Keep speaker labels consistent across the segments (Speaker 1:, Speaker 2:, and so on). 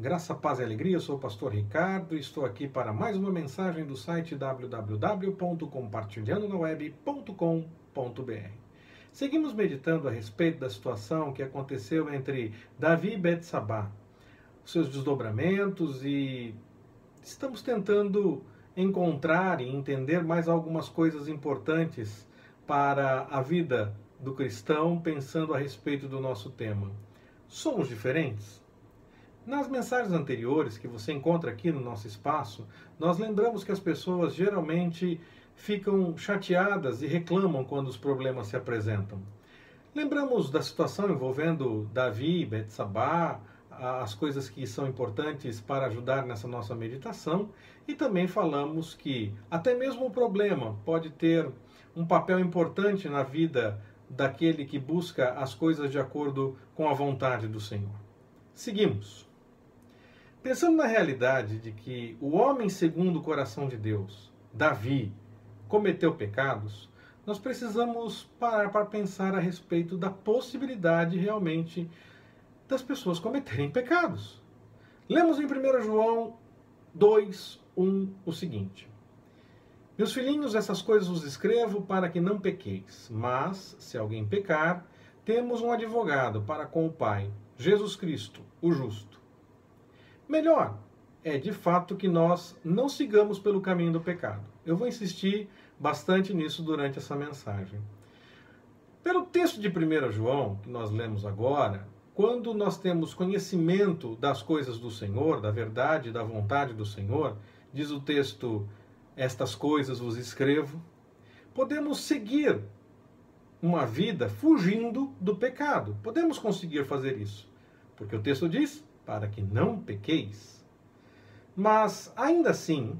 Speaker 1: Graça, paz e alegria, eu sou o pastor Ricardo e estou aqui para mais uma mensagem do site www.compartilhandonaweb.com.br. Seguimos meditando a respeito da situação que aconteceu entre Davi e Betsabá, os seus desdobramentos, e estamos tentando encontrar e entender mais algumas coisas importantes para a vida do cristão, pensando a respeito do nosso tema. Somos diferentes? Nas mensagens anteriores que você encontra aqui no nosso espaço, nós lembramos que as pessoas geralmente ficam chateadas e reclamam quando os problemas se apresentam. Lembramos da situação envolvendo Davi e Betsabá, as coisas que são importantes para ajudar nessa nossa meditação, e também falamos que até mesmo o problema pode ter um papel importante na vida daquele que busca as coisas de acordo com a vontade do Senhor. Seguimos. Pensando na realidade de que o homem segundo o coração de Deus, Davi, cometeu pecados, nós precisamos parar para pensar a respeito da possibilidade realmente das pessoas cometerem pecados. Lemos em 1 João 2:1 o seguinte: Meus filhinhos, essas coisas vos escrevo para que não pequeis, mas, se alguém pecar, temos um advogado para com o Pai, Jesus Cristo, o justo. Melhor é, de fato, que nós não sigamos pelo caminho do pecado. Eu vou insistir bastante nisso durante essa mensagem. Pelo texto de 1 João, que nós lemos agora, quando nós temos conhecimento das coisas do Senhor, da verdade e da vontade do Senhor, diz o texto, estas coisas vos escrevo, podemos seguir uma vida fugindo do pecado. Podemos conseguir fazer isso, porque o texto diz, para que não pequeis. Mas, ainda assim,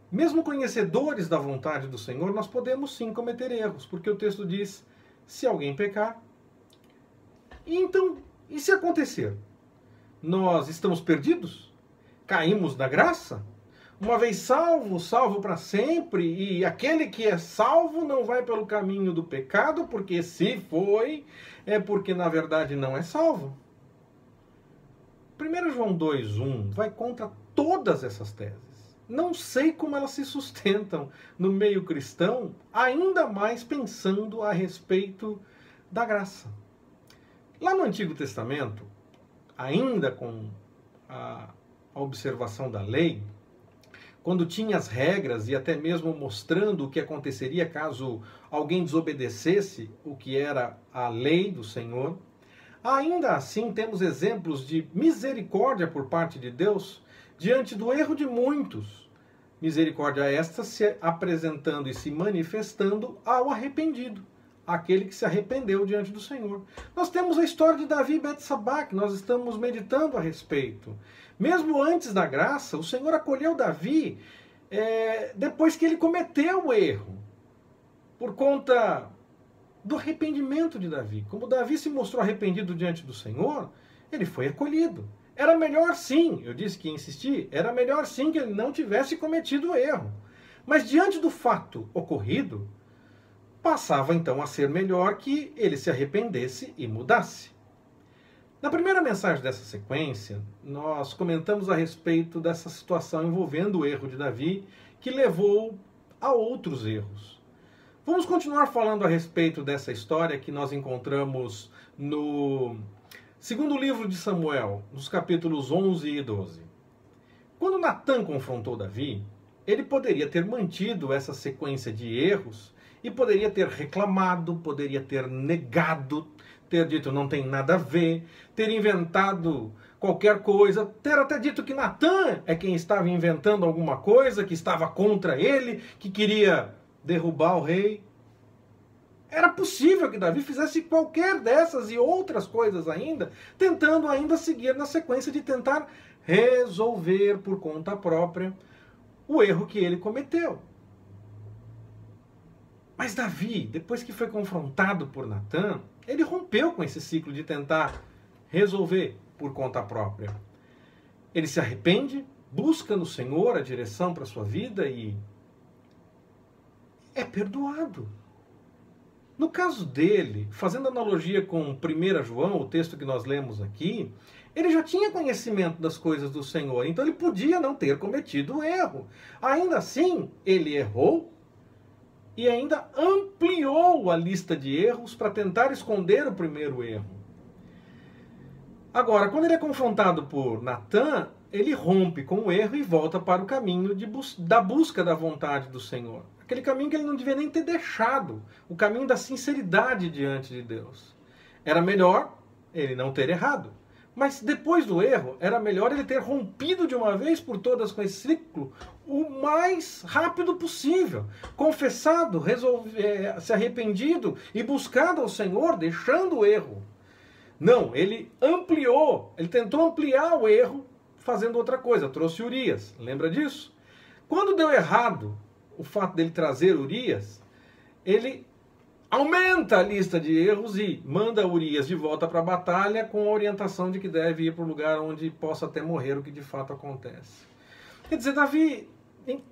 Speaker 1: mesmo conhecedores da vontade do Senhor, nós podemos sim cometer erros, porque o texto diz, se alguém pecar. Então, e se acontecer? Nós estamos perdidos? Caímos da graça? Uma vez salvo, salvo para sempre, e aquele que é salvo não vai pelo caminho do pecado, porque se foi, é porque na verdade não é salvo. 1 João 2:1 vai contra todas essas teses. Não sei como elas se sustentam no meio cristão, ainda mais pensando a respeito da graça. Lá no Antigo Testamento, ainda com a observação da lei, quando tinha as regras e até mesmo mostrando o que aconteceria caso alguém desobedecesse o que era a lei do Senhor, ainda assim temos exemplos de misericórdia por parte de Deus diante do erro de muitos. Misericórdia esta se apresentando e se manifestando ao arrependido, aquele que se arrependeu diante do Senhor. Nós temos a história de Davi e Betsabá, que nós estamos meditando a respeito. Mesmo antes da graça, o Senhor acolheu Davi depois que ele cometeu o erro, por conta do arrependimento de Davi. Como Davi se mostrou arrependido diante do Senhor, ele foi acolhido. Era melhor sim, eu disse que ia insistir, era melhor sim que ele não tivesse cometido o erro. Mas diante do fato ocorrido, passava então a ser melhor que ele se arrependesse e mudasse. Na primeira mensagem dessa sequência, nós comentamos a respeito dessa situação envolvendo o erro de Davi, que levou a outros erros. Vamos continuar falando a respeito dessa história que nós encontramos no segundo livro de Samuel, nos capítulos 11 e 12. Quando Natã confrontou Davi, ele poderia ter mantido essa sequência de erros e poderia ter reclamado, poderia ter negado, ter dito não tem nada a ver, ter inventado qualquer coisa, ter até dito que Natã é quem estava inventando alguma coisa, que estava contra ele, que queria derrubar o rei. Era possível que Davi fizesse qualquer dessas e outras coisas ainda, tentando ainda seguir na sequência de tentar resolver por conta própria o erro que ele cometeu. Mas Davi, depois que foi confrontado por Natã, ele rompeu com esse ciclo de tentar resolver por conta própria. Ele se arrepende, busca no Senhor a direção para a sua vida e é perdoado. No caso dele, fazendo analogia com 1 João, o texto que nós lemos aqui, Ele já tinha conhecimento das coisas do Senhor, então ele podia não ter cometido o erro. Ainda assim, ele errou e ainda ampliou a lista de erros para tentar esconder o primeiro erro. Agora, quando ele é confrontado por Natã, ele rompe com o erro e volta para o caminho da busca da vontade do Senhor. Aquele caminho que ele não devia nem ter deixado, o caminho da sinceridade diante de Deus. Era melhor ele não ter errado. Mas depois do erro, era melhor ele ter rompido de uma vez por todas com esse ciclo o mais rápido possível. Confessado, se arrependido e buscado ao Senhor, deixando o erro. Não, ele ampliou, ele tentou ampliar o erro fazendo outra coisa, trouxe Urias. Lembra disso? Quando deu errado o fato dele trazer Urias, ele aumenta a lista de erros e manda Urias de volta para a batalha com a orientação de que deve ir para o lugar onde possa até morrer, o que de fato acontece. Quer dizer, Davi,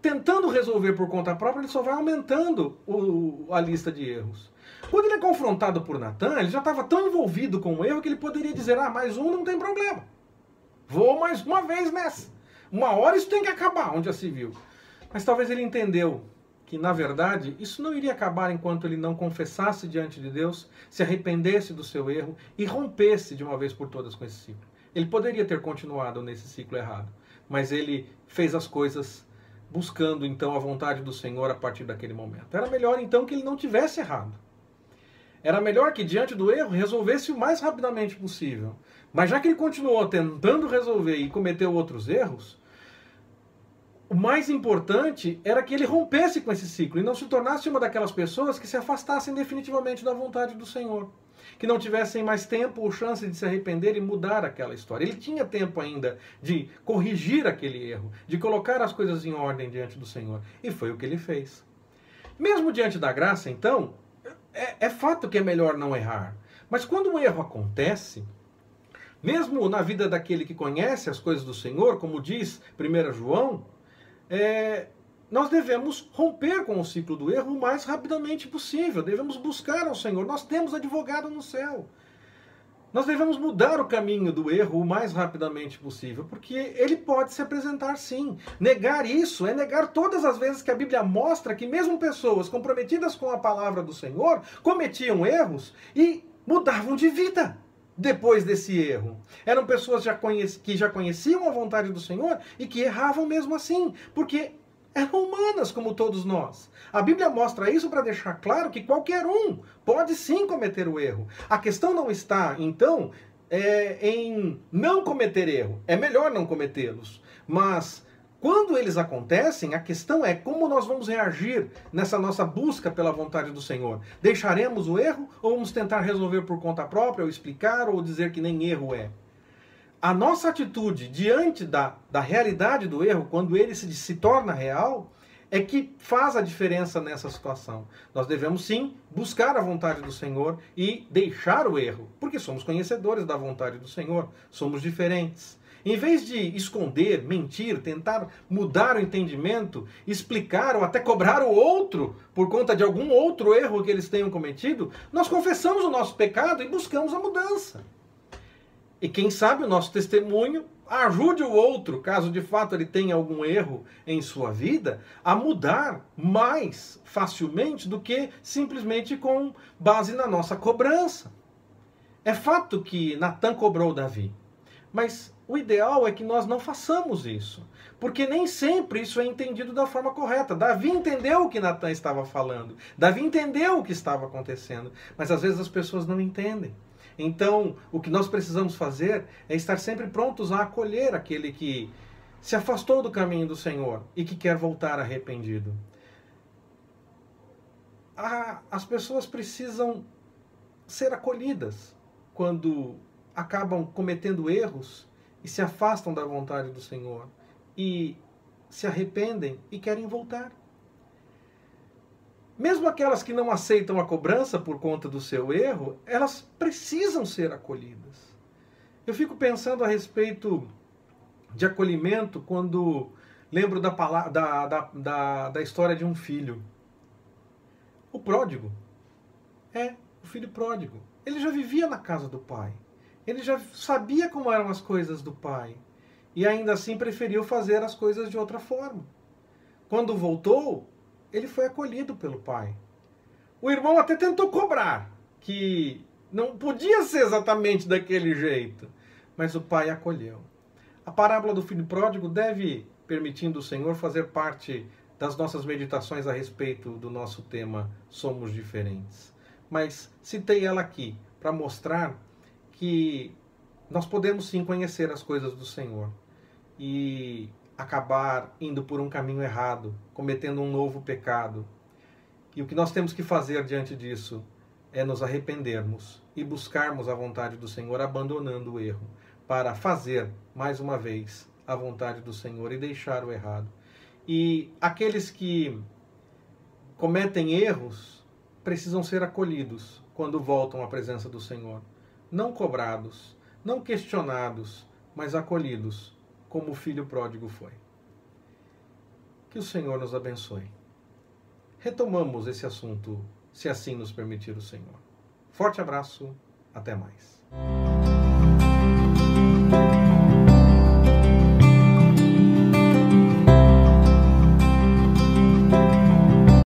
Speaker 1: tentando resolver por conta própria, ele só vai aumentando a lista de erros. Quando ele é confrontado por Natã, ele já estava tão envolvido com o erro que ele poderia dizer, mais um não tem problema. Vou mais uma vez nessa. Uma hora isso tem que acabar, onde já se viu. Mas talvez ele entendeu que, na verdade, isso não iria acabar enquanto ele não confessasse diante de Deus, se arrependesse do seu erro e rompesse de uma vez por todas com esse ciclo. Ele poderia ter continuado nesse ciclo errado, mas ele fez as coisas buscando, então, a vontade do Senhor a partir daquele momento. Era melhor, então, que ele não tivesse errado. Era melhor que, diante do erro, resolvesse o mais rapidamente possível. Mas já que ele continuou tentando resolver e cometeu outros erros, o mais importante era que ele rompesse com esse ciclo e não se tornasse uma daquelas pessoas que se afastassem definitivamente da vontade do Senhor. Que não tivessem mais tempo ou chance de se arrepender e mudar aquela história. Ele tinha tempo ainda de corrigir aquele erro, de colocar as coisas em ordem diante do Senhor. E foi o que ele fez. Mesmo diante da graça, então, é fato que é melhor não errar. Mas quando um erro acontece, mesmo na vida daquele que conhece as coisas do Senhor, como diz 1 João, nós devemos romper com o ciclo do erro o mais rapidamente possível. Devemos buscar ao Senhor. Nós temos advogado no céu. Nós devemos mudar o caminho do erro o mais rapidamente possível, porque ele pode se apresentar sim. Negar isso é negar todas as vezes que a Bíblia mostra que mesmo pessoas comprometidas com a palavra do Senhor cometiam erros e mudavam de vida depois desse erro. Eram pessoas que já conheciam a vontade do Senhor e que erravam mesmo assim, porque eram humanas como todos nós. A Bíblia mostra isso para deixar claro que qualquer um pode sim cometer o erro. A questão não está, então, em não cometer erro. É melhor não cometê-los. Mas quando eles acontecem, a questão é como nós vamos reagir nessa nossa busca pela vontade do Senhor. Deixaremos o erro ou vamos tentar resolver por conta própria, ou explicar, ou dizer que nem erro é? A nossa atitude diante da realidade do erro, quando ele se torna real, é que faz a diferença nessa situação. Nós devemos sim buscar a vontade do Senhor e deixar o erro, porque somos conhecedores da vontade do Senhor, somos diferentes. Em vez de esconder, mentir, tentar mudar o entendimento, explicar ou até cobrar o outro por conta de algum outro erro que eles tenham cometido, nós confessamos o nosso pecado e buscamos a mudança. E quem sabe o nosso testemunho ajude o outro, caso de fato ele tenha algum erro em sua vida, a mudar mais facilmente do que simplesmente com base na nossa cobrança. É fato que Natã cobrou Davi, mas o ideal é que nós não façamos isso, porque nem sempre isso é entendido da forma correta. Davi entendeu o que Natã estava falando, Davi entendeu o que estava acontecendo, mas às vezes as pessoas não entendem. Então, o que nós precisamos fazer é estar sempre prontos a acolher aquele que se afastou do caminho do Senhor e que quer voltar arrependido. As pessoas precisam ser acolhidas quando acabam cometendo erros e se afastam da vontade do Senhor e se arrependem e querem voltar. Mesmo aquelas que não aceitam a cobrança por conta do seu erro, elas precisam ser acolhidas. Eu fico pensando a respeito de acolhimento quando lembro da história de um filho. O pródigo. O filho pródigo. Ele já vivia na casa do pai. Ele já sabia como eram as coisas do pai. E ainda assim preferiu fazer as coisas de outra forma. Quando voltou, ele foi acolhido pelo pai. O irmão até tentou cobrar, que não podia ser exatamente daquele jeito, mas o pai acolheu. A parábola do filho pródigo deve, permitindo o Senhor, fazer parte das nossas meditações a respeito do nosso tema Somos Diferentes. Mas citei ela aqui para mostrar que nós podemos sim conhecer as coisas do Senhor e acabar indo por um caminho errado, cometendo um novo pecado. E o que nós temos que fazer diante disso é nos arrependermos e buscarmos a vontade do Senhor, abandonando o erro, para fazer, mais uma vez, a vontade do Senhor e deixar o errado. E aqueles que cometem erros precisam ser acolhidos quando voltam à presença do Senhor. Não cobrados, não questionados, mas acolhidos, como o filho pródigo foi. Que o Senhor nos abençoe. Retomamos esse assunto, se assim nos permitir o Senhor. Forte abraço, até mais.